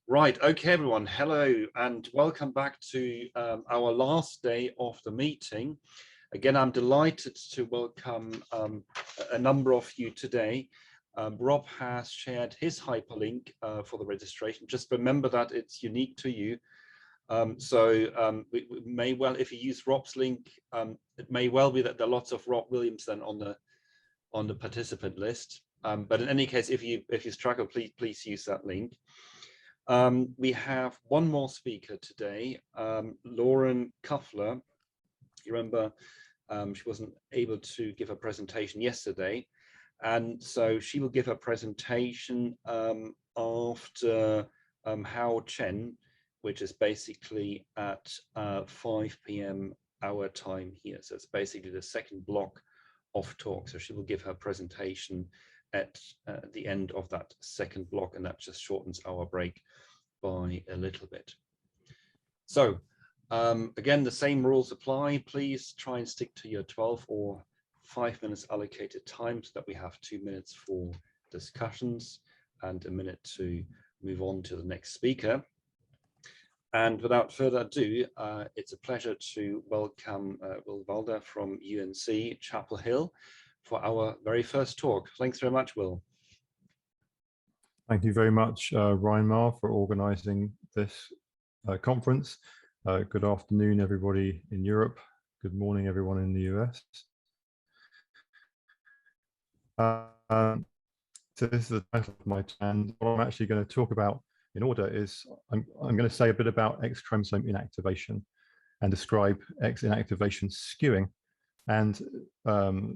Right, okay, everyone. Hello and welcome back to our last day of the meeting. Again, I'm delighted to welcome a number of you today. Rob has shared his hyperlink for the registration. Just remember that it's unique to you. We may well, if you use Rob's link, it may well be that there are lots of Rob Williams then on the participant list. But in any case, if you struggle, please use that link. We have one more speaker today, Lauren Kuffler. You remember she wasn't able to give a presentation yesterday, and so she will give a presentation after Hao Chen, which is basically at 5 p.m. our time here. So it's basically the second block of talk. So she will give her presentation at the end of that second block, and that just shortens our break by a little bit. So again, the same rules apply. Please try and stick to your 12 or 5 minutes allocated time so that we have 2 minutes for discussions and a minute to move on to the next speaker. And without further ado, it's a pleasure to welcome Will Valdar from UNC Chapel Hill for our very first talk. Thanks very much, Will. Thank you very much, Reinmar, for organizing this conference. Good afternoon, everybody in Europe. Good morning, everyone in the US. So this is the title of my talk, and what I'm actually going to talk about in order is I'm going to say a bit about X chromosome inactivation and describe X inactivation skewing and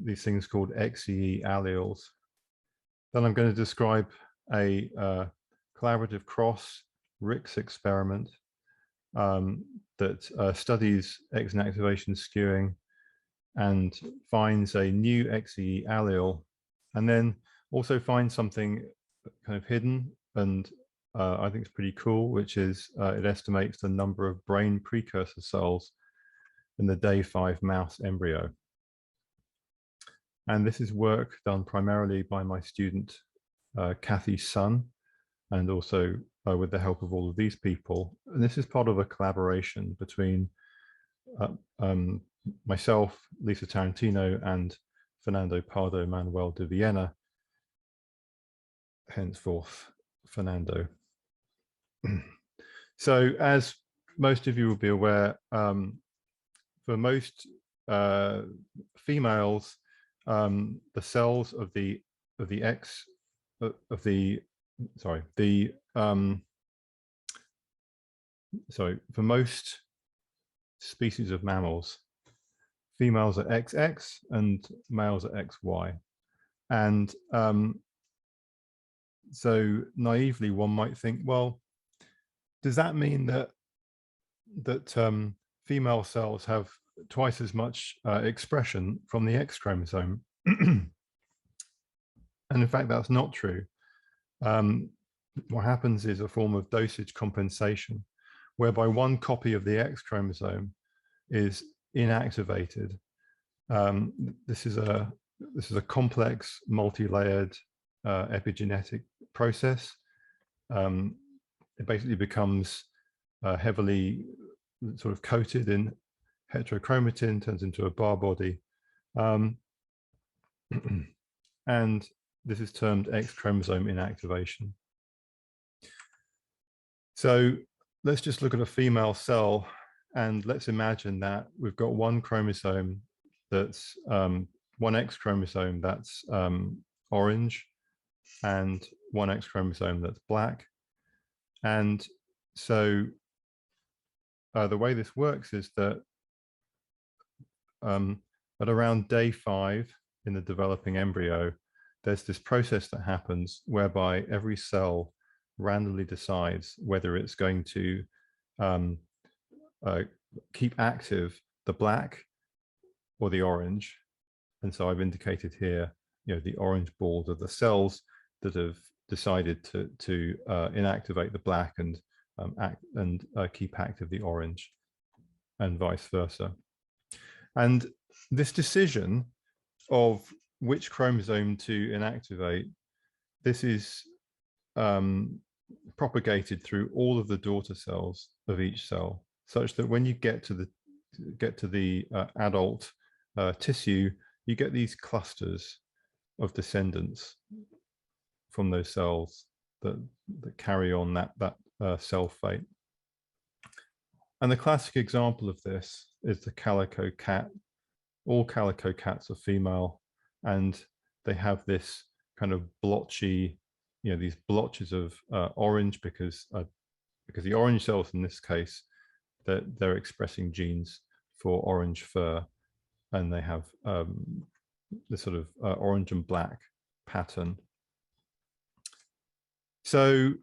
these things called XE alleles. Then I'm going to describe a collaborative cross RIX experiment that studies X inactivation skewing and finds a new XE allele, and then also finds something kind of hidden and I think it's pretty cool, which is it estimates the number of brain precursor cells in the day 5 mouse embryo. And this is work done primarily by my student Kathy Sun, and also with the help of all of these people. And this is part of a collaboration between myself, Lisa Tarantino, and Fernando Pardo Manuel de Viena, henceforth Fernando. So as most of you will be aware, for most females, the cells of the X for most species of mammals, females are XX and males are XY. And so naively one might think, well, does that mean that female cells have twice as much expression from the X chromosome? And in fact, that's not true. What happens is a form of dosage compensation, whereby one copy of the X chromosome is inactivated. This is a complex, multi-layered epigenetic process. It basically becomes heavily sort of coated in heterochromatin, turns into a bar body. And this is termed X chromosome inactivation. So let's just look at a female cell, and let's imagine that we've got one chromosome that's one X chromosome that's orange, and one X chromosome that's black. And so the way this works is that at around day 5 in the developing embryo, there's this process that happens whereby every cell randomly decides whether it's going to keep active the black or the orange. And so I've indicated here, the orange balls are the cells that have decided to inactivate the black and keep active the orange, and vice versa. And this decision of which chromosome to inactivate, this is propagated through all of the daughter cells of each cell, such that when you get to the adult tissue, you get these clusters of descendants from those cells that carry on that cell fate. And the classic example of this is the calico cat. All calico cats are female, and they have this kind of blotchy, these blotches of orange because the orange cells in this case, they're expressing genes for orange fur, and they have this sort of orange and black pattern. So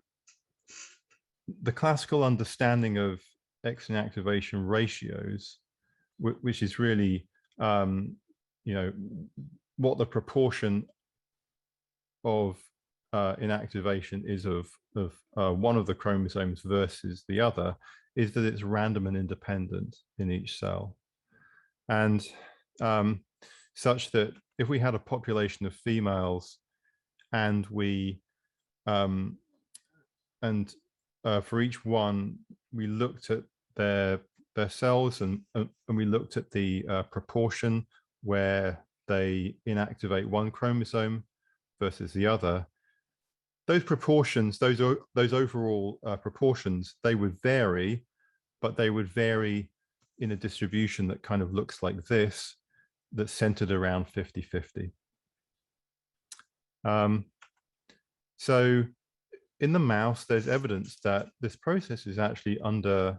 the classical understanding of X inactivation ratios, which is really what the proportion of inactivation is of one of the chromosomes versus the other, is that it's random and independent in each cell, and such that if we had a population of females and we for each one we looked at their cells and we looked at the proportion where they inactivate one chromosome versus the other, those proportions, those overall proportions, they would vary, but they would vary in a distribution that kind of looks like this, that's centered around 50-50. So in the mouse, there's evidence that this process is actually under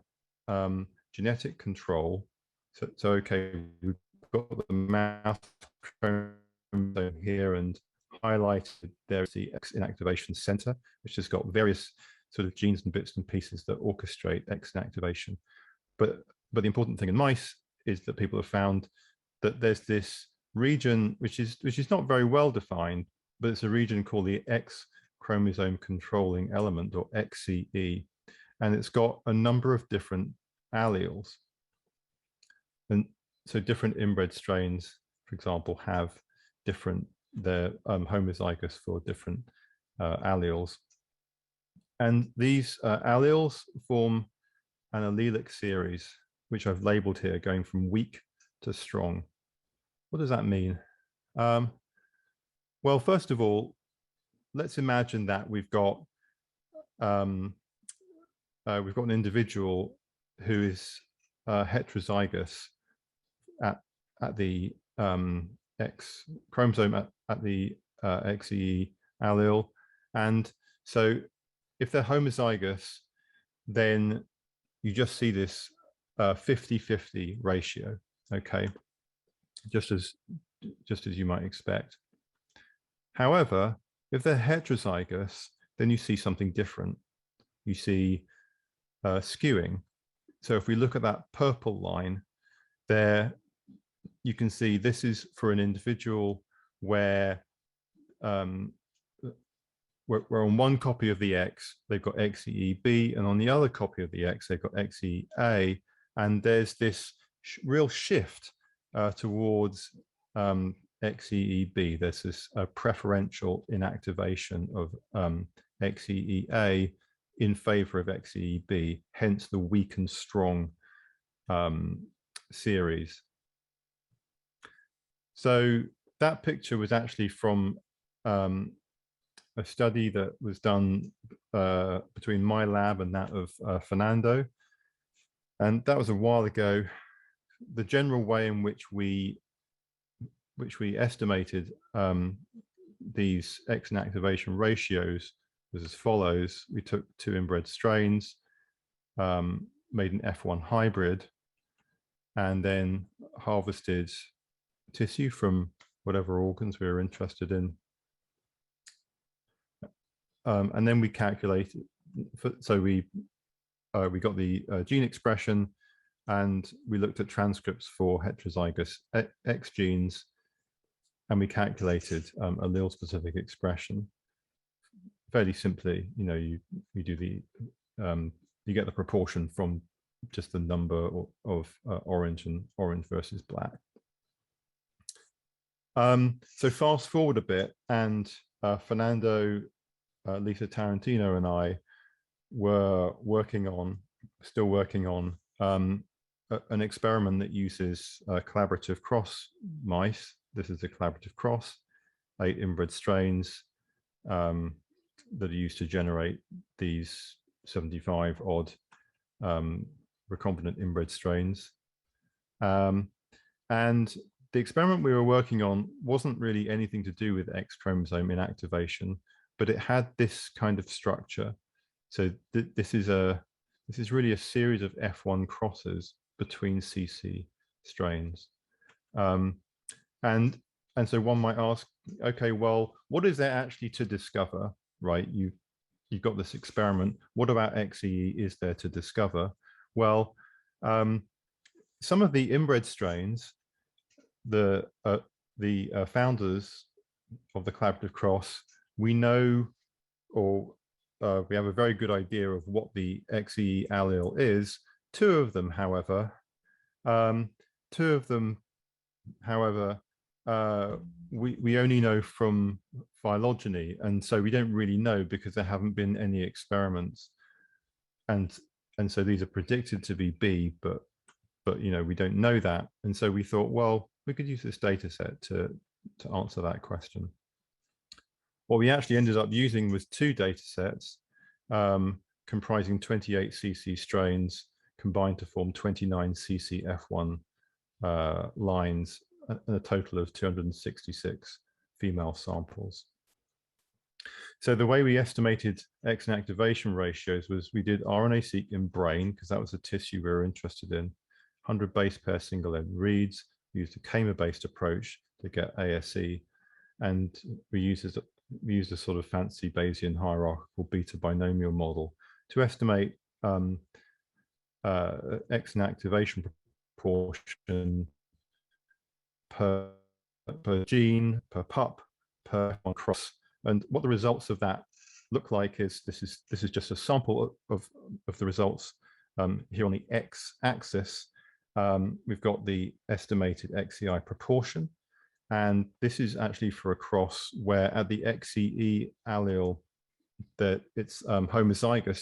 genetic control. So okay, we've got the mouse chromosome here and highlighted there's the X inactivation center, which has got various sort of genes and bits and pieces that orchestrate X inactivation. But the important thing in mice is that people have found that there's this region which is not very well defined, but it's a region called the X chromosome controlling element, or XCE, and it's got a number of different alleles. And so different inbred strains, for example, have different, they're homozygous for different alleles. And these alleles form an allelic series, which I've labeled here, going from weak to strong. What does that mean? Well, first of all, let's imagine that we've got an individual who is heterozygous at the X chromosome at the XE allele, and so if they're homozygous, then you just see this 50-50 ratio. Okay, just as you might expect. However, if they're heterozygous, then you see something different. You see skewing. So if we look at that purple line there, you can see this is for an individual where on one copy of the X, they've got XEEB, and on the other copy of the X, they've got XEA, and there's this real shift towards XEEB. There's this preferential inactivation of XEEA in favor of XEEB, hence the weak and strong series. So that picture was actually from a study that was done between my lab and that of Fernando, and that was a while ago. The general way in which we estimated these X inactivation ratios was as follows. We took two inbred strains, made an F1 hybrid, and then harvested tissue from whatever organs we were interested in. And then we calculated, so we got the gene expression, and we looked at transcripts for heterozygous X genes, and we calculated allele specific expression. Fairly simply, you do the you get the proportion from just the number of orange and orange versus black. So fast forward a bit, and Fernando, Lisa Tarantino, and I were still working on an experiment that uses collaborative cross mice. This is a collaborative cross, 8 inbred strains that are used to generate these 75 odd recombinant inbred strains. And the experiment we were working on wasn't really anything to do with X chromosome inactivation, but it had this kind of structure. So this is really a series of F1 crosses between CC strains. And so one might ask, okay, well, what is there actually to discover, right? You've got this experiment. What about XEE is there to discover? Well, some of the inbred strains, the founders of the collaborative cross, we know, or we have a very good idea of what the XEE allele is. Two of them, however, we only know from phylogeny, and so we don't really know because there haven't been any experiments, and so these are predicted to be B, but you know, we don't know that, and so we thought, well, we could use this data set to answer that question. What we actually ended up using was 2 data sets comprising 28 CC strains combined to form 29 CCF1 lines, and a total of 266 female samples. So the way we estimated X inactivation ratios was we did RNA-seq in brain, because that was the tissue we were interested in, 100 base pair single-end reads. We used a KEMA-based approach to get ASE, and we used a sort of fancy Bayesian hierarchical beta binomial model to estimate X inactivation proportion per gene, per pup, per cross. And what the results of that look like is this is just a sample of the results here on the x-axis. We've got the estimated XEI proportion, and this is actually for a cross where at the XEE allele that it's homozygous,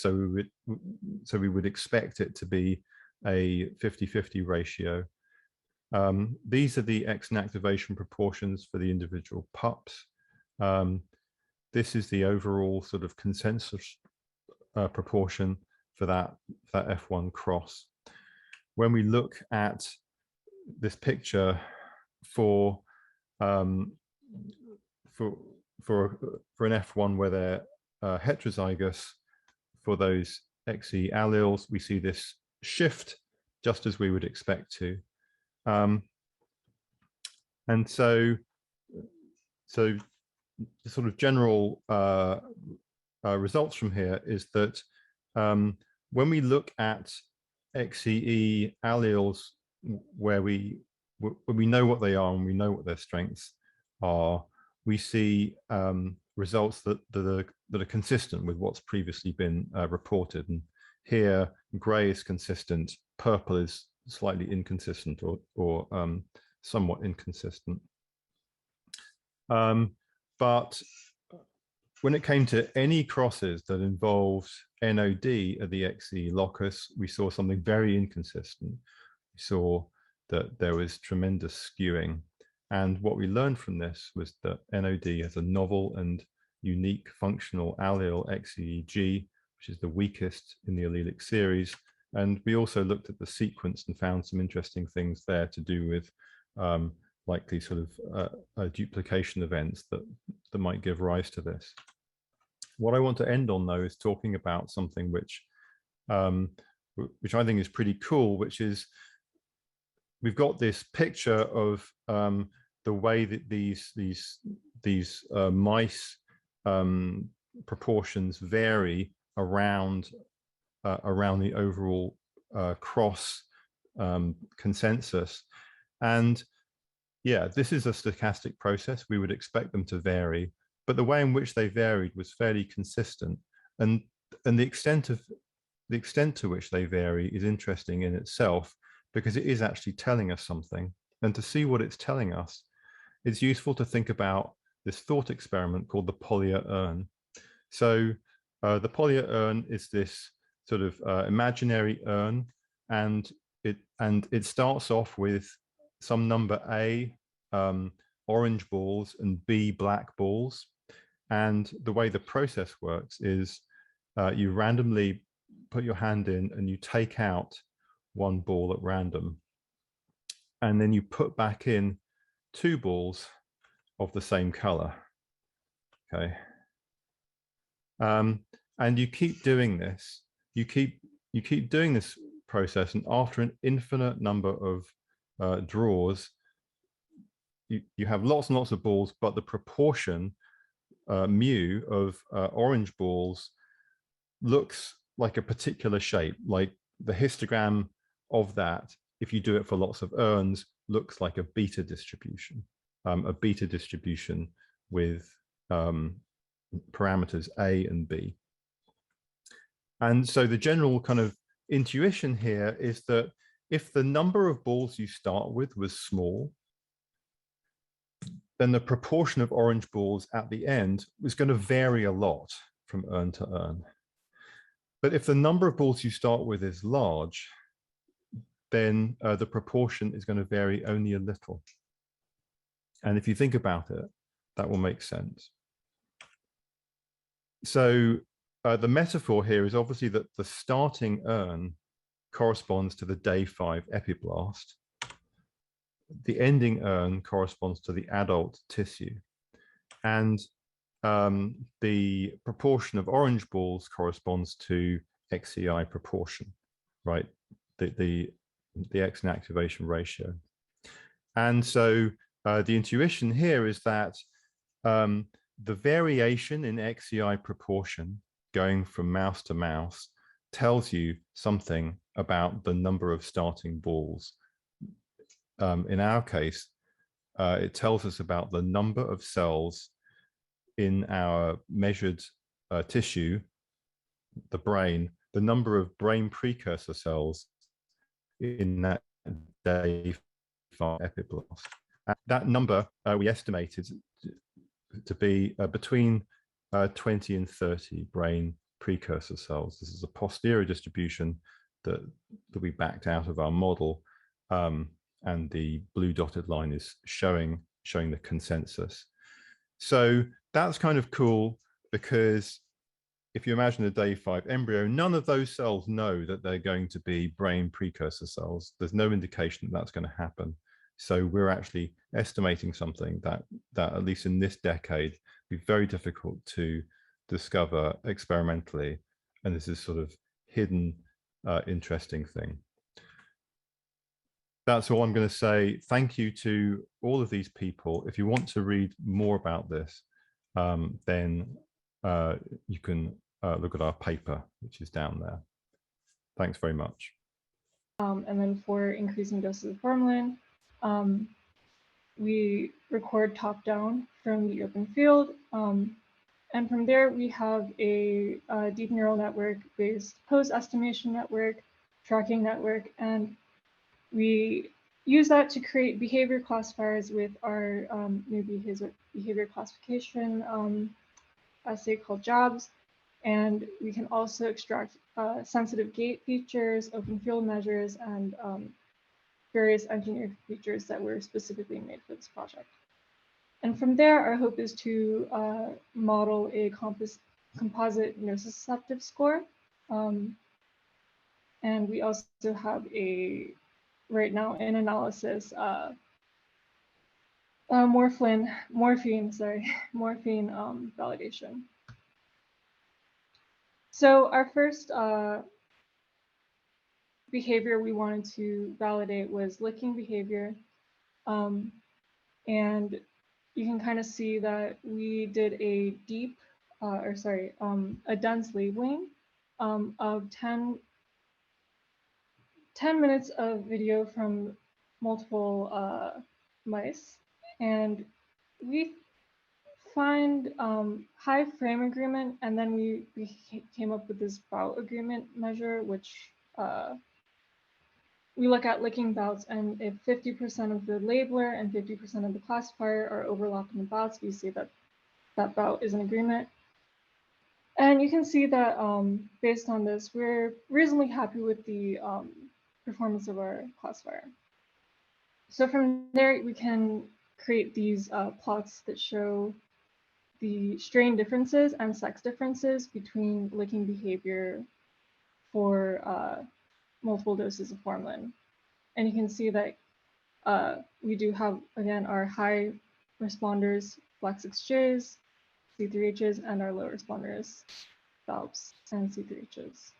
so we would expect it to be a 50-50 ratio. These are the X inactivation proportions for the individual pups. This is the overall sort of consensus proportion for that F1 cross. When we look at this picture for an F1 where they're heterozygous for those XE alleles, we see this shift just as we would expect to. And so the sort of general results from here is that when we look at XEE alleles where we know what they are and we know what their strengths are, we see results that are consistent with what's previously been reported. And here, gray is consistent, purple is slightly inconsistent or somewhat inconsistent. But when it came to any crosses that involved NOD at the XE locus, we saw something very inconsistent. We saw that there was tremendous skewing. And what we learned from this was that NOD has a novel and unique functional allele XEG, which is the weakest in the allelic series. And we also looked at the sequence and found some interesting things there to do with likely sort of duplication events that might give rise to this. What I want to end on, though, is talking about something which I think is pretty cool, which is we've got this picture of the way that these mice proportions vary around the overall cross consensus. And yeah, this is a stochastic process. We would expect them to vary, but the way in which they varied was fairly consistent. And the extent to which they vary is interesting in itself, because it is actually telling us something. And to see what it's telling us, it's useful to think about this thought experiment called the Polya urn. So The polymer urn is this sort of imaginary urn, and it starts off with some number A, orange balls, and B, black balls. And the way the process works is you randomly put your hand in and you take out one ball at random. And then you put back in 2 balls of the same color. Okay. And you keep doing this. You keep doing this process, and after an infinite number of draws, you have lots and lots of balls, but the proportion mu of orange balls looks like a particular shape, like the histogram of that, if you do it for lots of urns, looks like a beta distribution with parameters A and B. And so the general kind of intuition here is that if the number of balls you start with was small, then the proportion of orange balls at the end was going to vary a lot from urn to urn. But if the number of balls you start with is large, then the proportion is going to vary only a little. And if you think about it, that will make sense. So the metaphor here is obviously that the starting urn corresponds to the day 5 epiblast. The ending urn corresponds to the adult tissue. And the proportion of orange balls corresponds to XCI proportion, right? The X inactivation ratio. And so the intuition here is that the variation in XCI proportion going from mouse to mouse tells you something about the number of starting balls. In our case, it tells us about the number of cells in our measured tissue, the brain, the number of brain precursor cells in that day 5 epiblast. And that number we estimated to be between 20 and 30 brain precursor cells. This is a posterior distribution that we backed out of our model, and the blue dotted line is showing the consensus. So that's kind of cool, because if you imagine a day 5 embryo, none of those cells know that they're going to be brain precursor cells. There's no indication that that's going to happen. So we're actually estimating something that at least in this decade, be very difficult to discover experimentally. And this is sort of hidden, interesting thing. That's all I'm going to say. Thank you to all of these people. If you want to read more about this, then you can look at our paper, which is down there. Thanks very much. And then for increasing doses of formalin, we record top down from the open field. And from there, we have a deep neural network based pose estimation network, tracking network, and we use that to create behavior classifiers with our new behavior classification assay called JOBS. And we can also extract sensitive gate features, open field measures, and various engineered features that were specifically made for this project. And from there, our hope is to model a composite nociceptive score. And we also have right now in analysis, morphine validation. So our first behavior we wanted to validate was licking behavior. And you can kind of see that we did a deep, a dense labeling of 10 minutes of video from multiple mice. And we find high frame agreement, and then we came up with this bout agreement measure, which we look at licking bouts, and if 50% of the labeler and 50% of the classifier are overlapping the bouts, we see that that bout is an agreement. And you can see that based on this, we're reasonably happy with the performance of our classifier. So from there, we can create these plots that show the strain differences and sex differences between licking behavior for multiple doses of formalin. And you can see that we do have, again, our high responders, Flex XJs, C3Hs, and our low responders, valves and C3Hs.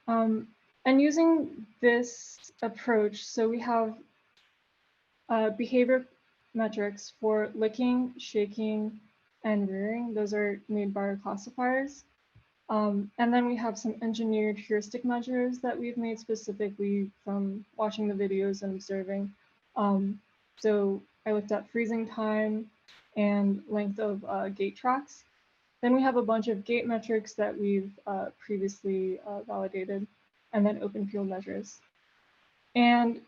And using this approach, so we have behavior metrics for licking, shaking, and rearing. Those are made by our classifiers. And then we have some engineered heuristic measures that we've made specifically from watching the videos and observing. So I looked at freezing time and length of gate tracks. Then we have a bunch of gate metrics that we've previously validated, and then open field measures. And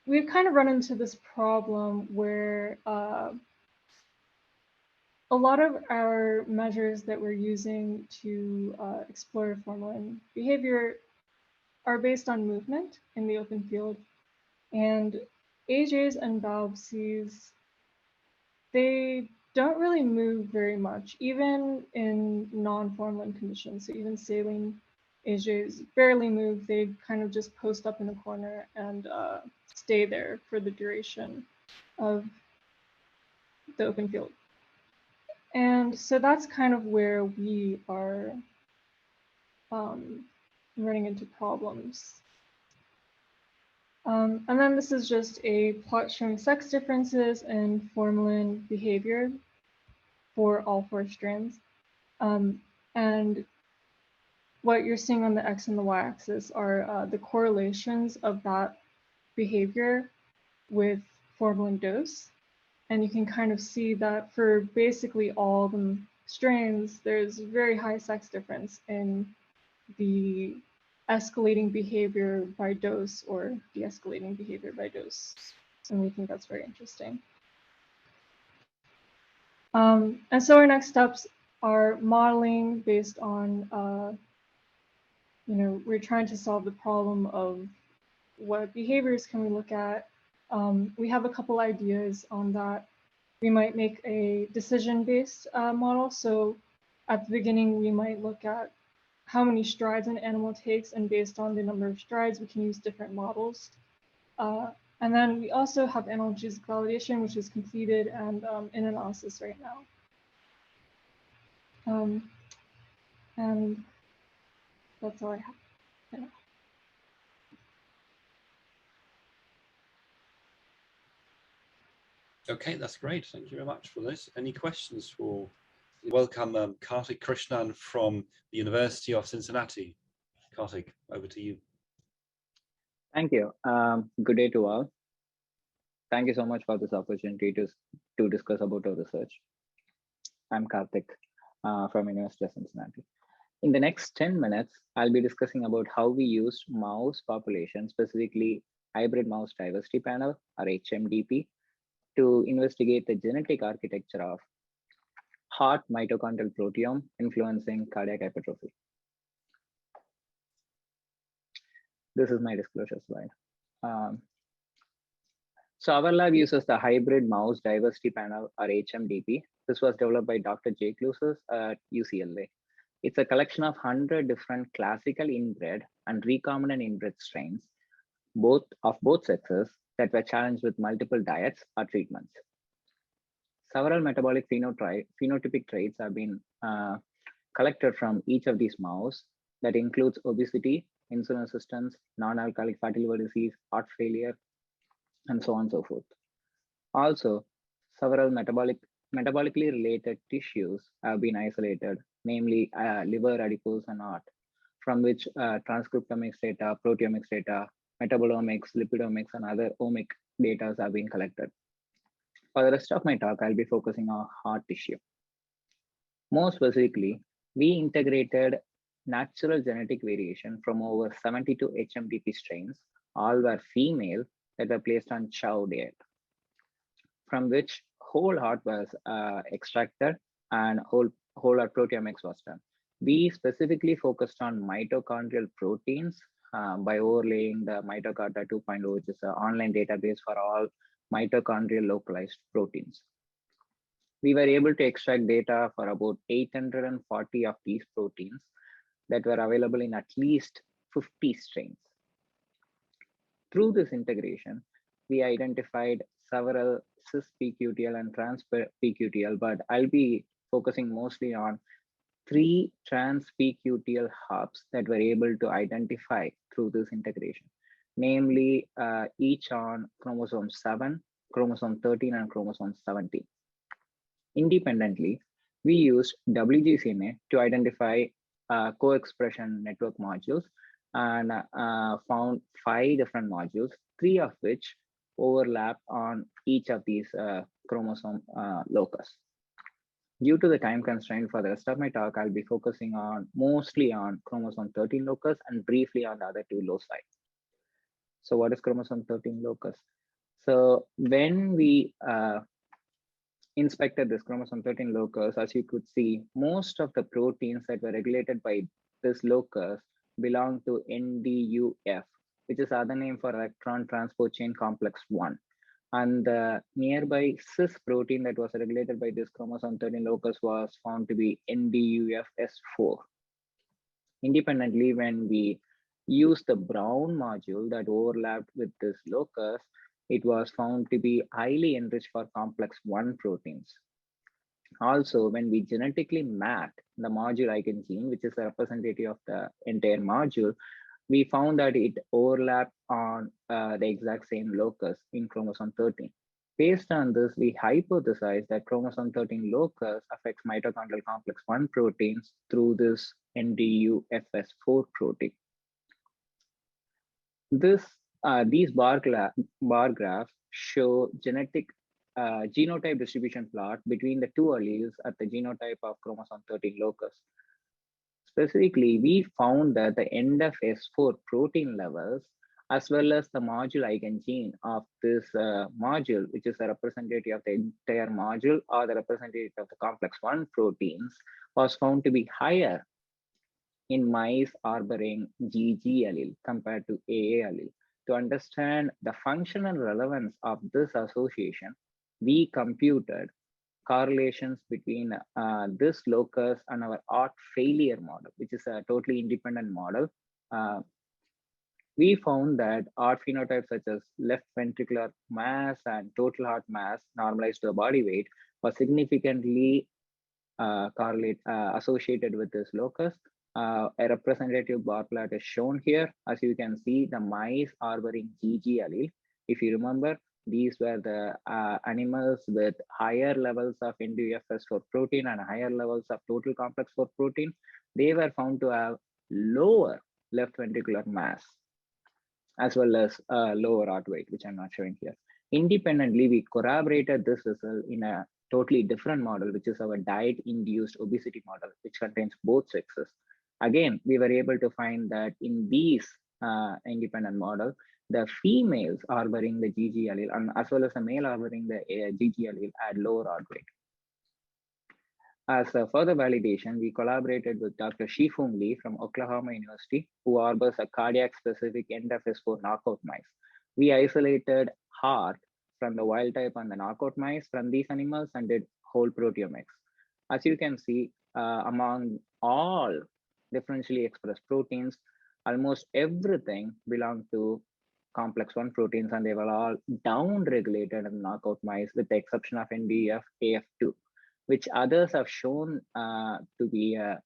we've kind of run into this problem where a lot of our measures that we're using to explore formalin behavior are based on movement in the open field. And AJs and BALB-Cs, they don't really move very much, even in non-formalin conditions. So even saline AJs barely move. They kind of just post up in the corner and stay there for the duration of the open field. And so that's kind of where we are running into problems. And then this is just a plot showing sex differences in formalin behavior for all 4 strands. And what you're seeing on the X and the Y axis are the correlations of that behavior with formalin dose. And you can kind of see that for basically all the strains, there's very high sex difference in the escalating behavior by dose or de-escalating behavior by dose. And we think that's very interesting. And so our next steps are modeling based on, we're trying to solve the problem of what behaviors can we look at. We have a couple ideas on that. We might make a decision-based model. So at the beginning, we might look at how many strides an animal takes, and based on the number of strides, we can use different models. And then we also have analgesic validation, which is completed and in analysis right now. And that's all I have. Yeah. Okay, that's great. Thank you very much for this. Any questions for? Welcome, Karthik Krishnan from the University of Cincinnati. Karthik, over to you. Thank you. Good day to all. Thank you so much for this opportunity to discuss about our research. I'm Karthik from University of Cincinnati. In the next 10 minutes, I'll be discussing about how we used mouse population, specifically hybrid mouse diversity panel, or HMDP, to investigate the genetic architecture of heart mitochondrial proteome influencing cardiac hypertrophy. This is my disclosure slide. So our lab uses the hybrid mouse diversity panel, or HMDP. This was developed by Dr. Jake Luces at UCLA. It's a collection of 100 different classical inbred and recombinant inbred strains, of both sexes, that were challenged with multiple diets or treatments. Several metabolic phenotypic traits have been collected from each of these mouse. That includes obesity, insulin resistance, non-alcoholic fatty liver disease, heart failure, and so on and so forth. Also, several metabolically related tissues have been isolated, namely liver, adipose, and heart, from which transcriptomics data, proteomics data, metabolomics, lipidomics, and other omic data have been collected. For the rest of my talk, I'll be focusing on heart tissue. More specifically, we integrated natural genetic variation from over 72 HMDP strains, all were female, that were placed on chow diet, from which whole heart was extracted and whole whole lot proteomics was done. We specifically focused on mitochondrial proteins by overlaying the Mitochondria 2.0, which is an online database for all mitochondrial localized proteins. We were able to extract data for about 840 of these proteins that were available in at least 50 strains. Through this integration, we identified several cis-pQTL and trans-pQTL, but I'll be focusing mostly on 3 trans-pQTL hubs that were able to identify through this integration, namely each on chromosome 7, chromosome 13, and chromosome 17. Independently, we used WGCNA to identify co-expression network modules and found 5 different modules, 3 of which overlap on each of these chromosome locus. Due to the time constraint for the rest of my talk, I'll be focusing on mostly on chromosome 13 locus and briefly on the other 2 loci. So what is chromosome 13 locus? So when we inspected this chromosome 13 locus, as you could see, most of the proteins that were regulated by this locus belong to NDUF, which is other name for electron transport chain complex 1. And the nearby cis protein that was regulated by this chromosome 13 locus was found to be NDUFS4. Independently, when we used the brown module that overlapped with this locus, it was found to be highly enriched for complex 1 proteins. Also, when we genetically mapped the module eigen gene, which is a representative of the entire module, we found that it overlapped on the exact same locus in chromosome 13. Based on this, we hypothesized that chromosome 13 locus affects mitochondrial complex 1 proteins through this NDUFS4 protein. These bar graphs show genetic genotype distribution plot between the 2 alleles at the genotype of chromosome 13 locus. Specifically, we found that the end of S4 protein levels, as well as the module eigen gene of this module, which is a representative of the entire module or the representative of the complex 1 proteins, was found to be higher in mice harboring GG allele compared to AA allele. To understand the functional relevance of this association, we computed correlations between this locus and our heart failure model, which is a totally independent model. We found that heart phenotypes such as left ventricular mass and total heart mass normalized to the body weight was significantly associated with this locus. A representative bar plot is shown here. As you can see, the mice harboring GG allele. If you remember, these were the animals with higher levels of NDUFS4 protein and higher levels of total complex 4 protein. They were found to have lower left ventricular mass, as well as lower heart weight, which I'm not showing here. Independently, we corroborated this result in a totally different model, which is our diet-induced obesity model, which contains both sexes. Again, we were able to find that in these independent models, the females harboring the GG allele and as well as the male harboring the GG allele had lower heart rate. As a further validation, we collaborated with Dr. Shifeng Li from Oklahoma University, who harbors a cardiac-specific NDUFS4 knockout mice. We isolated heart from the wild type and the knockout mice from these animals and did whole proteomics. As you can see, among all differentially expressed proteins, almost everything belonged to complex 1 proteins, and they were all down-regulated in knockout mice with the exception of NDF-AF2, which others have shown to be a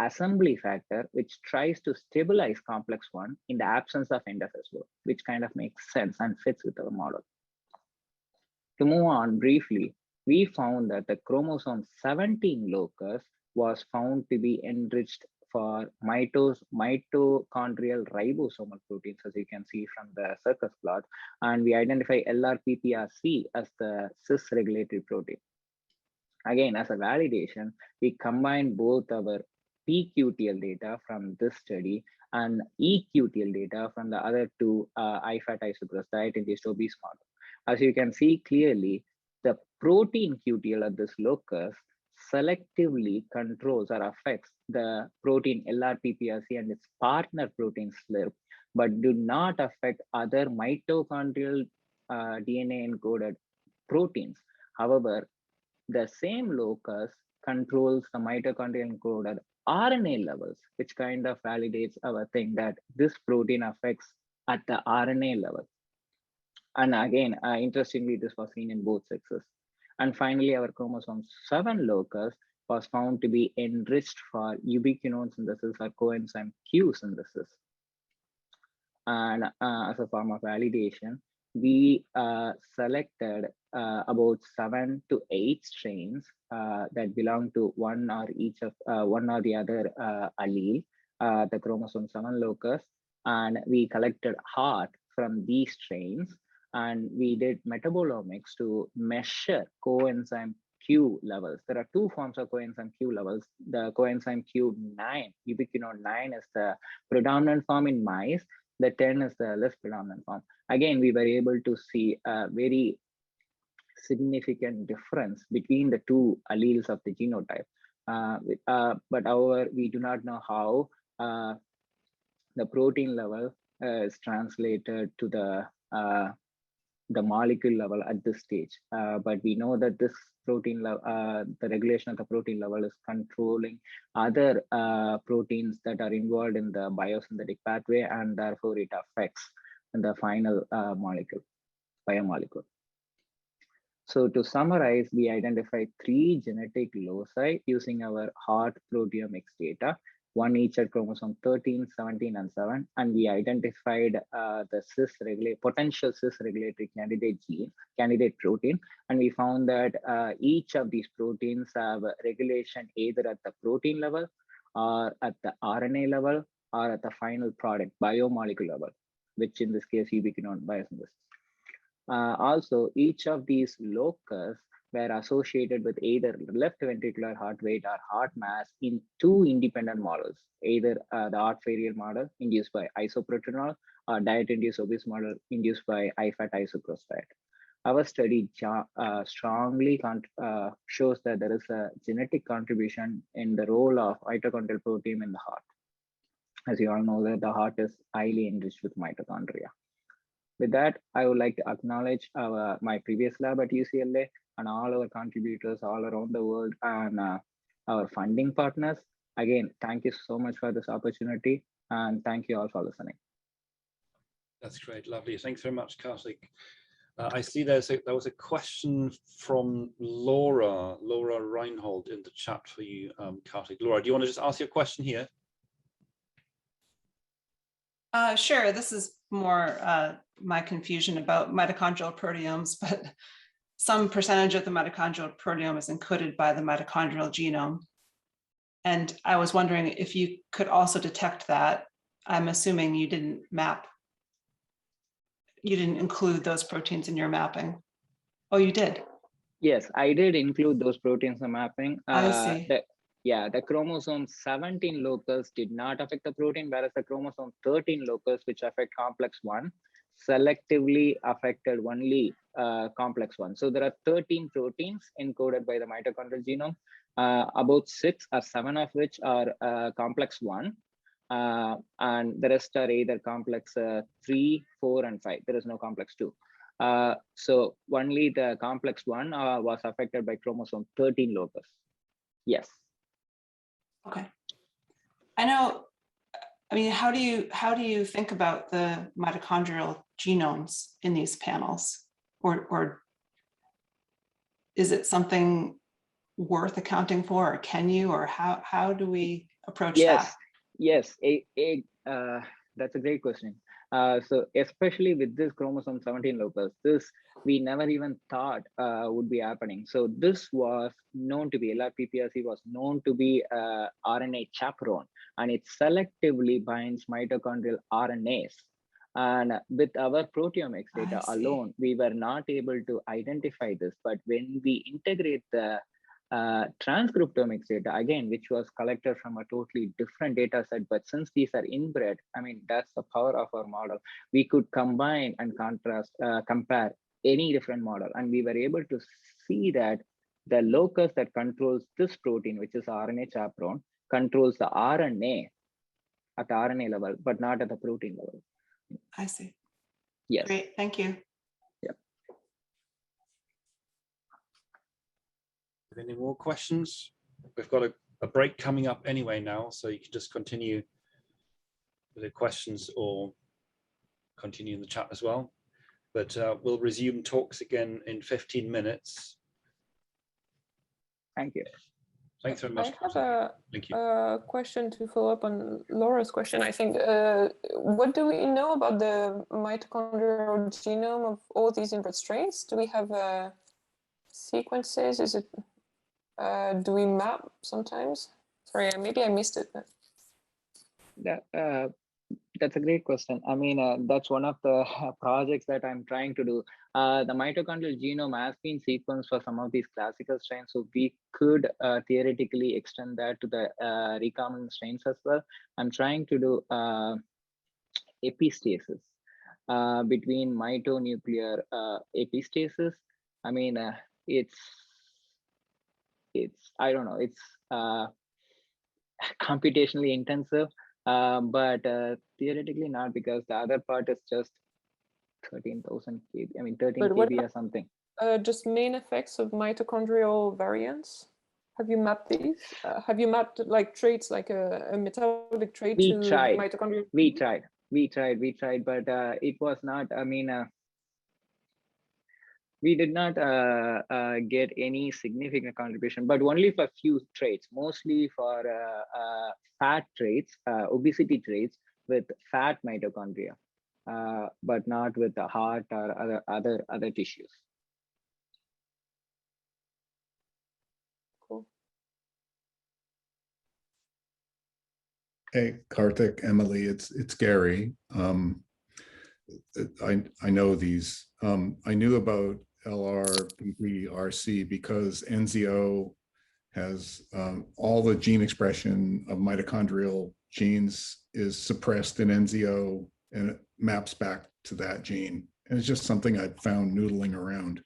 assembly factor which tries to stabilize complex 1 in the absence of NDFS4, which kind of makes sense and fits with our model. To move on briefly, we found that the chromosome 17 locus was found to be enriched for mitochondrial ribosomal proteins, as you can see from the circus plot, and we identify LRPPRC as the cis-regulatory protein. Again, as a validation, we combined both our pQTL data from this study and eQTL data from the other 2 IFAT isochronous diet-induced obese model. As you can see clearly, the protein QTL at this locus selectively controls or affects the protein LRPPRC and its partner protein SLRP, but do not affect other mitochondrial DNA encoded proteins. However, the same locus controls the mitochondrial encoded RNA levels, which kind of validates our thing that this protein affects at the RNA level. And again, interestingly, this was seen in both sexes. And finally, our chromosome 7 locus was found to be enriched for ubiquinone synthesis or coenzyme Q synthesis. And as a form of validation, we selected about 7 to 8 strains that belong to one or the other allele, the chromosome 7 locus, and we collected heart from these strains, and we did metabolomics to measure coenzyme Q levels. There are 2 forms of coenzyme Q levels. The coenzyme Q9, ubiquinone 9, is the predominant form in mice. The 10 is the less predominant form. Again, we were able to see a very significant difference between the 2 alleles of the genotype. But however, we do not know how the protein level is translated to the molecule level at this stage. But we know that this protein level, the regulation of the protein level is controlling other proteins that are involved in the biosynthetic pathway, and therefore it affects the final biomolecule. So to summarize, we identified 3 genetic loci using our heart proteomics data, one each at chromosome 13, 17, and 7, and we identified the potential cis-regulatory candidate protein, and we found that each of these proteins have regulation either at the protein level, or at the RNA level, or at the final product biomolecule level, which in this case ubiquinone biosynthesis. Also, each of these locus were associated with either left ventricular heart rate or heart mass in 2 independent models, either the heart failure model induced by isoproteinol or diet-induced obese model induced by high-fat isoprostate. Our study strongly shows that there is a genetic contribution in the role of mitochondrial protein in the heart. As you all know, that the heart is highly enriched with mitochondria. With that, I would like to acknowledge my previous lab at UCLA and all our contributors all around the world, and our funding partners. Again, thank you so much for this opportunity, and thank you all for listening. That's great, lovely. Thanks very much, Karthik. I see there was a question from Laura Reinhold in the chat for you, Karthik. Laura, do you want to just ask your question here? Sure. This is more my confusion about mitochondrial proteomes, but some percentage of the mitochondrial proteome is encoded by the mitochondrial genome. And I was wondering if you could also detect that. I'm assuming you didn't include those proteins in your mapping. Oh, you did? Yes, I did include those proteins in mapping. I see. The chromosome 17 locus did not affect the protein, whereas the chromosome 13 locus, which affect complex 1, selectively affected only complex 1. So there are 13 proteins encoded by the mitochondrial genome, about 6 or 7 of which are complex 1, and the rest are either complex 3, 4, and 5. There is no complex 2. So only the complex 1 was affected by chromosome 13 locus. Yes. Okay. I know. I mean, how do you think about the mitochondrial genomes in these panels, or is it something worth accounting for, or can you, or how do we approach that? Yes, that's a great question. So especially with this chromosome 17 locus, this we never even thought would be happening. So this was known to be, LRPPRC was known to be RNA chaperone, and it selectively binds mitochondrial RNAs. And with our proteomics data alone, we were not able to identify this. But when we integrate the transcriptomics data, again, which was collected from a totally different data set, but since these are inbred, I mean, that's the power of our model. We could combine and compare any different model, and we were able to see that the locus that controls this protein, which is RNA chaperone, controls the RNA at the RNA level, but not at the protein level. I see. Yes. Great, thank you. Any more questions? We've got a break coming up anyway now, so you can just continue with the questions or continue in the chat as well. But we'll resume talks again in 15 minutes. Thank you. Thanks very much. I have a question to follow up on Laura's question, I think. What do we know about the mitochondrial genome of all these inbred strains? Do we have sequences? Is it, do we map sometimes? Sorry, maybe I missed it. But... That's a great question. I mean, that's one of the projects that I'm trying to do. The mitochondrial genome has been sequenced for some of these classical strains, so we could theoretically extend that to the recombinant strains as well. I'm trying to do epistasis between mitonuclear epistasis. I mean, it's I don't know, it's computationally intensive. But theoretically not, because the other part is just 13,000 kb, I mean 13 kb or something. Just main effects of mitochondrial variants. Have you mapped these? Have you mapped like traits, like a metabolic trait to mitochondrial? We tried, but it was not, I mean, we did not get any significant contribution, but only for few traits, mostly for fat traits, obesity traits with fat mitochondria, but not with the heart or other tissues. Cool. Hey, Karthik, Emily, it's Gary. I know these. I knew about LRPPRC because NZO has all the gene expression of mitochondrial genes is suppressed in NZO, and it maps back to that gene. And it's just something I found noodling around.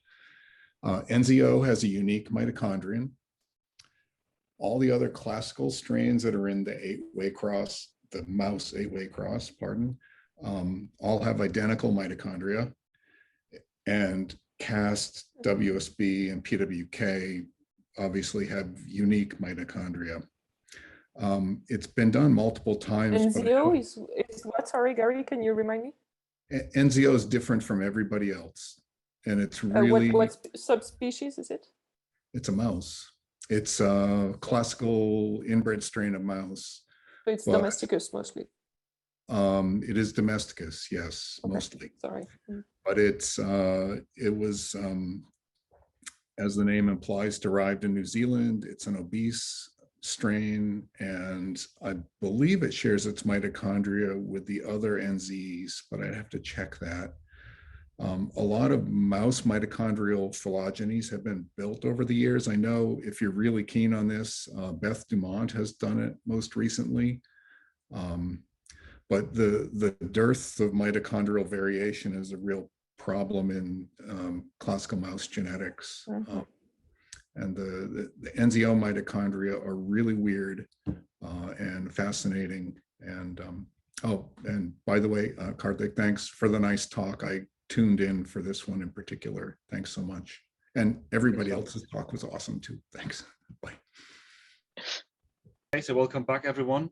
NZO has a unique mitochondrion. All the other classical strains that are in the 8-way cross, the mouse 8-way cross, pardon, all have identical mitochondria, and CAST, WSB, and PWK obviously have unique mitochondria. It's been done multiple times. NZO is what? Sorry, Gary, can you remind me? NZO is different from everybody else, and it's really what subspecies is it? It's a mouse. It's a classical inbred strain of mouse. So it's domesticus mostly. It is domesticus, yes, okay. Mostly. Sorry. But it was, as the name implies, derived in New Zealand. It's an obese strain, and I believe it shares its mitochondria with the other NZs, but I'd have to check that. A lot of mouse mitochondrial phylogenies have been built over the years. I know if you're really keen on this, Beth Dumont has done it most recently. But the dearth of mitochondrial variation is a real problem in classical mouse genetics. Mm-hmm. And the NZO mitochondria are really weird and fascinating. And and by the way, Karthik, thanks for the nice talk. I tuned in for this one in particular. Thanks so much. And everybody else's talk was awesome too. Thanks. Bye. Okay, so welcome back, everyone.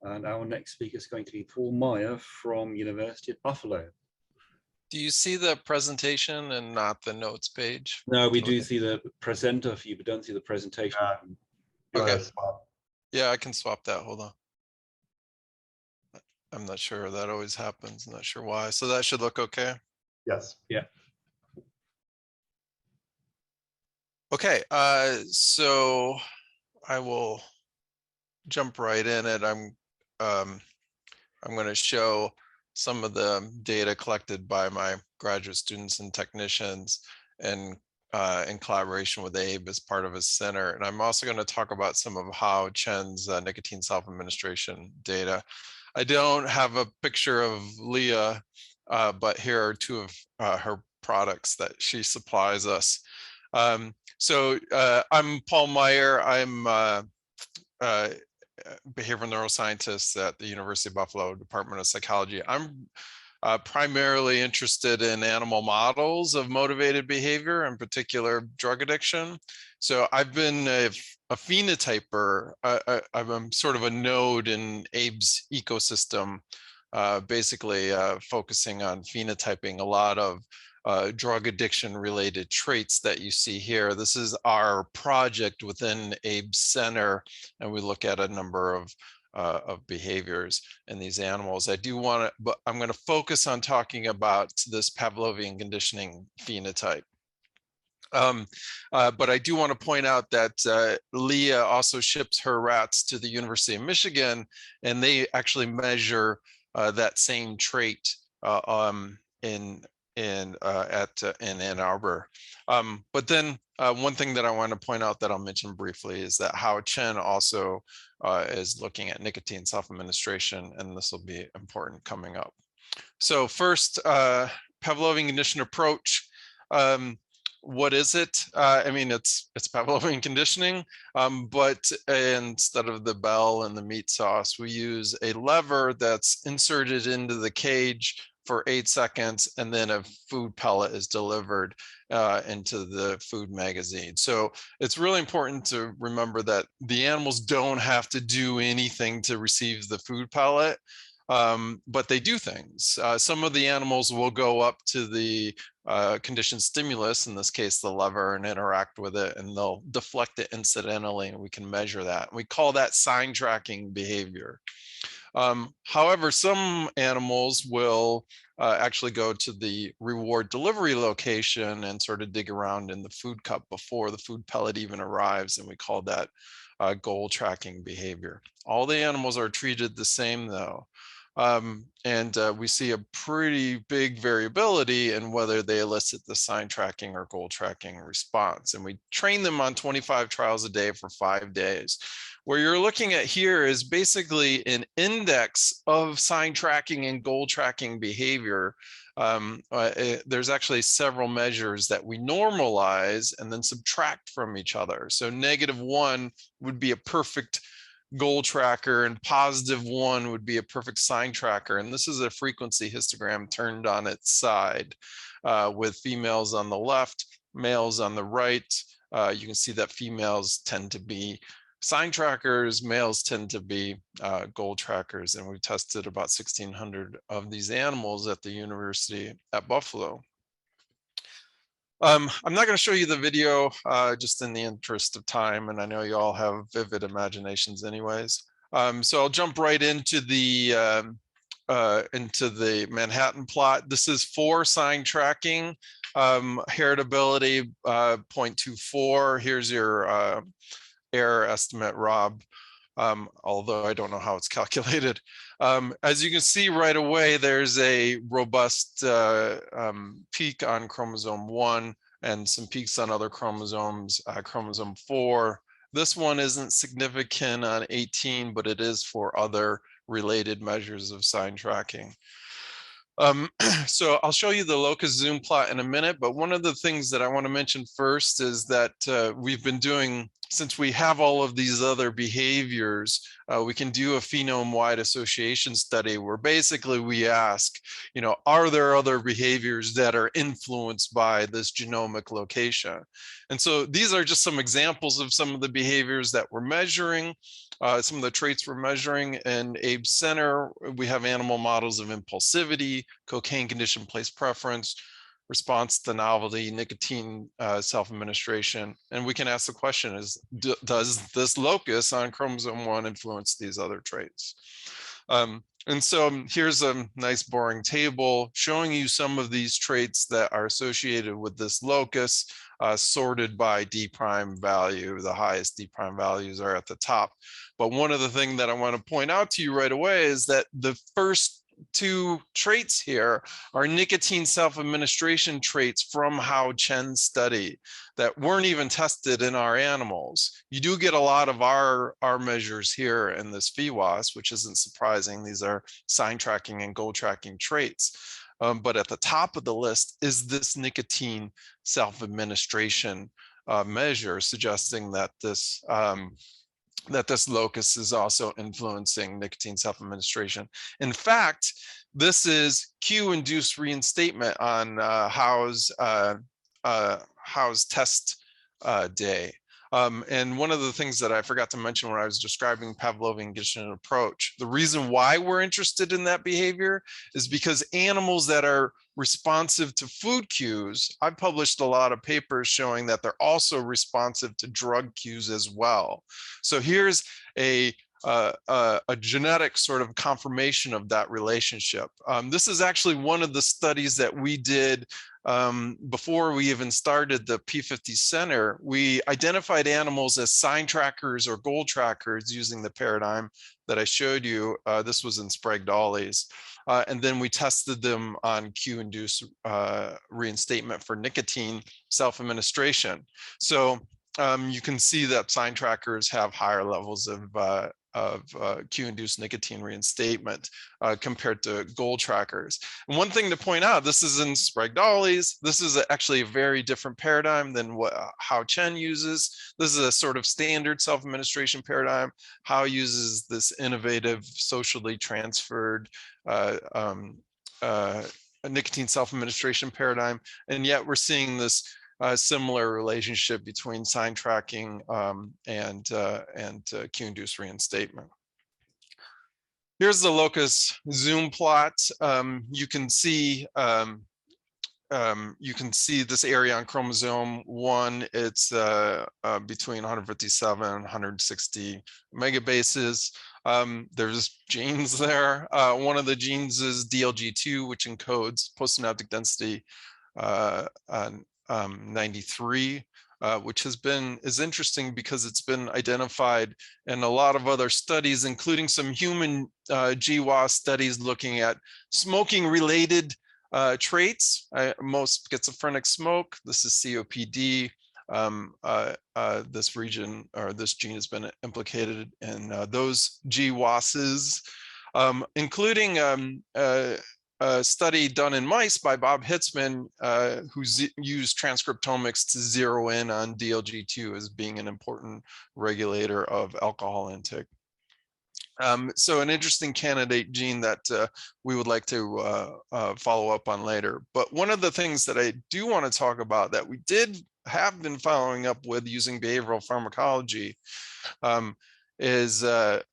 And our next speaker is going to be Paul Meyer from University of Buffalo. Do you see the presentation and not the notes page? No, we do see the presenter for you, but don't see the presentation. Okay. Yeah, I can swap that. Hold on. I'm not sure. That always happens. I'm not sure why. So that should look okay. Yes. Yeah. Okay. So I will jump right in it. I'm going to show some of the data collected by my graduate students and technicians, and in collaboration with Abe as part of his center. And I'm also going to talk about some of how Chen's nicotine self-administration data. I don't have a picture of Leah, but here are two of her products that she supplies us. So I'm Paul Meyer. I'm behavioral neuroscientist at the University of Buffalo Department of Psychology. I'm primarily interested in animal models of motivated behavior, in particular drug addiction. So I've been a phenotyper. I'm sort of a node in Abe's ecosystem, basically focusing on phenotyping a lot of drug addiction related traits that you see here. This is our project within Abe's Center, and we look at a number of behaviors in these animals. I do want to, but I'm going to focus on talking about this Pavlovian conditioning phenotype. But I do want to point out that Leah also ships her rats to the University of Michigan, and they actually measure that same trait in Ann Arbor. But then one thing that I want to point out that I'll mention briefly is that Hao Chen also is looking at nicotine self-administration, and this will be important coming up. So first, Pavlovian conditioned approach. What is it? I mean, it's Pavlovian conditioning, but instead of the bell and the meat sauce, we use a lever that's inserted into the cage for 8 seconds, and then a food pellet is delivered into the food magazine. So it's really important to remember that the animals don't have to do anything to receive the food pellet, but they do things. Some of the animals will go up to the conditioned stimulus, in this case the lever, and interact with it, and they'll deflect it incidentally, and we can measure that. We call that sign tracking behavior. However, some animals will actually go to the reward delivery location and sort of dig around in the food cup before the food pellet even arrives, and we call that goal tracking behavior. All the animals are treated the same though, and we see a pretty big variability in whether they elicit the sign tracking or goal tracking response, and we train them on 25 trials a day for 5 days. What you're looking at here is basically an index of sign tracking and goal tracking behavior. There's actually several measures that we normalize and then subtract from each other. So -1 would be a perfect goal tracker, and +1 would be a perfect sign tracker. And this is a frequency histogram turned on its side, with females on the left, males on the right. You can see that females tend to be sign trackers, males tend to be goal trackers, and we tested about 1,600 of these animals at the University at Buffalo. I'm not going to show you the video just in the interest of time, and I know you all have vivid imaginations anyways. So I'll jump right into the Manhattan plot. This is for sign tracking, heritability 0.24. Here's your error estimate, Rob, although I don't know how it's calculated. As you can see right away, there's a robust peak on chromosome 1 and some peaks on other chromosomes, chromosome 4. This one isn't significant on 18, but it is for other related measures of sign tracking. So I'll show you the locus zoom plot in a minute, but one of the things that I want to mention first is that we've been doing, since we have all of these other behaviors, we can do a phenome-wide association study where basically we ask, are there other behaviors that are influenced by this genomic location? And so these are just some examples of some of the behaviors that we're measuring. Some of the traits we're measuring in Abe's Center. We have animal models of impulsivity, cocaine conditioned place preference, response to novelty, nicotine self-administration. And we can ask the question does this locus on chromosome 1 influence these other traits? And so here's a nice boring table showing you some of these traits that are associated with this locus, sorted by D prime value. The highest D prime values are at the top. But one of the things that I want to point out to you right away is that the first 2 traits here are nicotine self-administration traits from Hao Chen's study that weren't even tested in our animals. You do get a lot of our measures here in this PheWAS, which isn't surprising. These are sign tracking and goal tracking traits. But at the top of the list is this nicotine self-administration measure, suggesting that this locus is also influencing nicotine self-administration. In fact, this is Q-induced reinstatement on Howe's test day. And one of the things that I forgot to mention when I was describing Pavlovian conditioning approach, the reason why we're interested in that behavior is because animals that are responsive to food cues, I've published a lot of papers showing that they're also responsive to drug cues as well. So here's a genetic sort of confirmation of that relationship. This is actually one of the studies that we did before we even started the P50 Center. We identified animals as sign trackers or goal trackers using the paradigm that I showed you. This was in Sprague Dawley's. And then we tested them on Q-induced reinstatement for nicotine self-administration. So you can see that sign trackers have higher levels of Q-induced nicotine reinstatement compared to goal trackers. And one thing to point out, this is in Sprague Dawley's. This is actually a very different paradigm than what Hao Chen uses. This is a sort of standard self-administration paradigm. Hao uses this innovative, socially transferred nicotine self-administration paradigm, and yet we're seeing this similar relationship between sign tracking and Q-induced reinstatement. Here's the locus zoom plot. You can see this area on chromosome 1. It's between 157 and 160 megabases. There's genes there. One of the genes is DLG2, which encodes postsynaptic density 93, which is interesting because it's been identified in a lot of other studies, including some human GWAS studies looking at smoking related traits. Most schizophrenic smoke. This is COPD. This region or this gene has been implicated in those GWASs, including a study done in mice by Bob Hitzman, who's used transcriptomics to zero in on DLG2 as being an important regulator of alcohol intake. So an interesting candidate gene that we would like to follow up on later. But one of the things that I do want to talk about that we have been following up with using behavioral pharmacology is the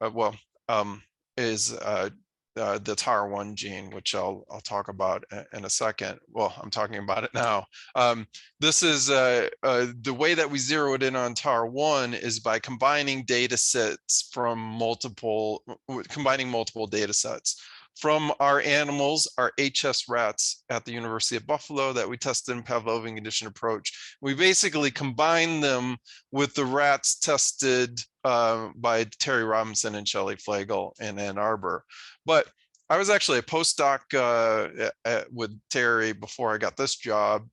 TAR1 gene, which I'll talk about in a second. Well, I'm talking about it now. This is the way that we zeroed in on TAR1 is by combining data sets from multiple data sets. From our animals, our HS rats at the University of Buffalo that we tested in Pavlovian conditioned approach. We basically combined them with the rats tested by Terry Robinson and Shelley Flagel in Ann Arbor. But I was actually a postdoc with Terry before I got this job.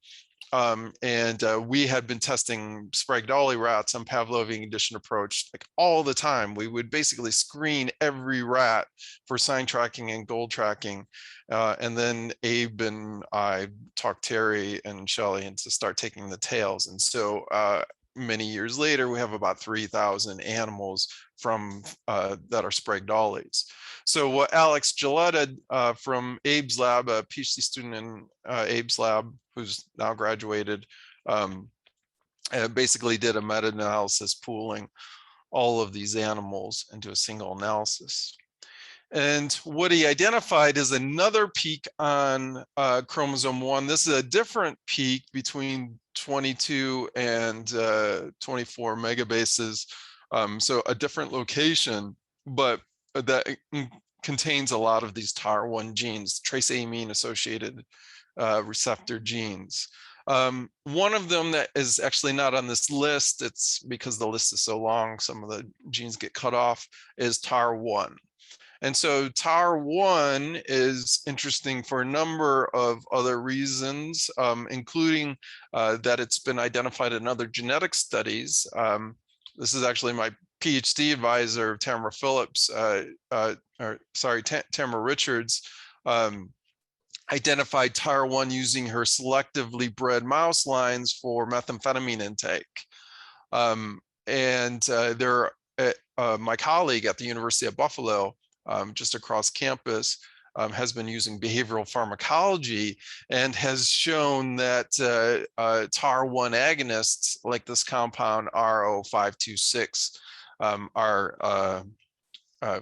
And we had been testing Sprague Dawley rats on Pavlovian conditioned approach like all the time. We would basically screen every rat for sign tracking and goal tracking. And then Abe and I talked Terry and Shelley into start taking the tails. And so many years later, we have about 3,000 animals from that are Sprague Dawleys. So what Alex Gillette from Abe's lab, a PhD student in Abe's lab, who's now graduated, basically did a meta-analysis pooling all of these animals into a single analysis. And what he identified is another peak on chromosome 1. This is a different peak between 22 and 24 megabases. So a different location, but that contains a lot of these TAR1 genes, trace amine associated receptor genes. One of them that is actually not on this list, it's because the list is so long, some of the genes get cut off, is TAR1. And so TAR1 is interesting for a number of other reasons, including that it's been identified in other genetic studies. This is actually my PhD advisor, Tamara Richards, identified TAR1 using her selectively bred mouse lines for methamphetamine intake. My colleague at the University of Buffalo, just across campus, has been using behavioral pharmacology and has shown that TAR1 agonists like this compound RO526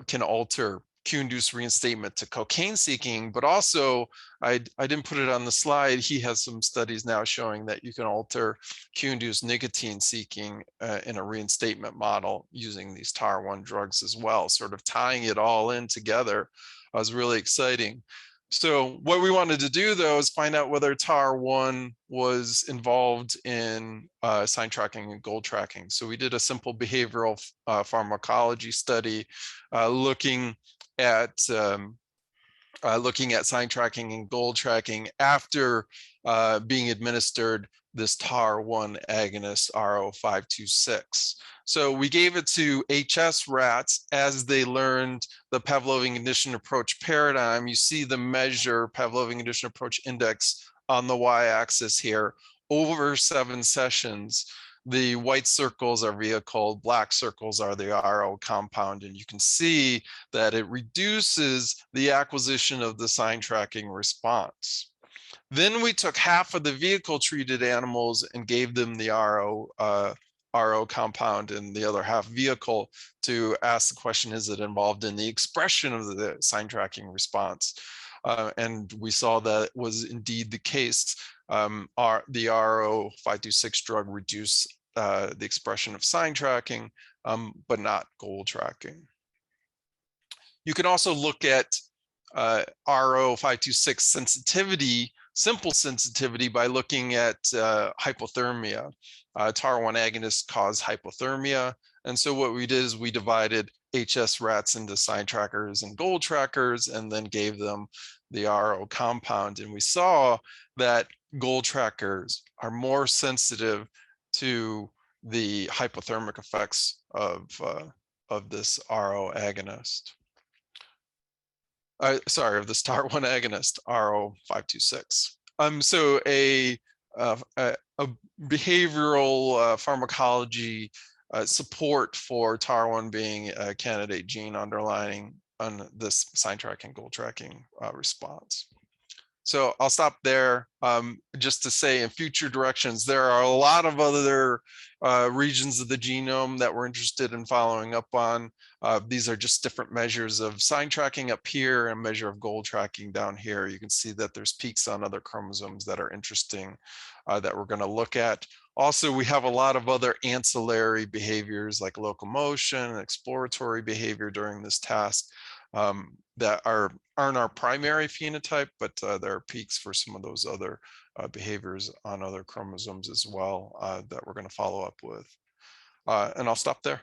can alter Q-induced reinstatement to cocaine seeking, but also I didn't put it on the slide. He has some studies now showing that you can alter Q-induced nicotine seeking in a reinstatement model using these TAR1 drugs as well, sort of tying it all in together. Was really exciting. So what we wanted to do though is find out whether TAR1 was involved in sign tracking and goal tracking. So we did a simple behavioral pharmacology study looking at sign tracking and goal tracking after being administered this TAR1 agonist RO526. So we gave it to HS rats as they learned the Pavlovian conditioned approach paradigm. You see the measure Pavlovian conditioned approach index on the y-axis here over 7 sessions. The white circles are vehicle, black circles are the RO compound, and you can see that it reduces the acquisition of the sign tracking response. Then we took half of the vehicle treated animals and gave them the RO compound and the other half vehicle to ask the question, is it involved in the expression of the sign tracking response? And we saw that was indeed the case. The RO526 drug reduced the expression of sign tracking, but not goal tracking. You can also look at RO526 sensitivity, simple sensitivity, by looking at hypothermia. TAR1 agonists cause hypothermia. And so what we did is we divided HS rats into sign trackers and goal trackers and then gave them the RO compound. And we saw that goal trackers are more sensitive to the hypothermic effects of this RO agonist. Of this TAR1 agonist, RO526. So a behavioral pharmacology support for TAR1 being a candidate gene underlining on this sign tracking, goal tracking response. So I'll stop there just to say in future directions, there are a lot of other regions of the genome that we're interested in following up on. These are just different measures of sign tracking up here and measure of goal tracking down here. You can see that there's peaks on other chromosomes that are interesting that we're going to look at. Also, we have a lot of other ancillary behaviors like locomotion and exploratory behavior during this task that aren't our primary phenotype, but there are peaks for some of those other behaviors on other chromosomes as well that we're going to follow up with. And I'll stop there.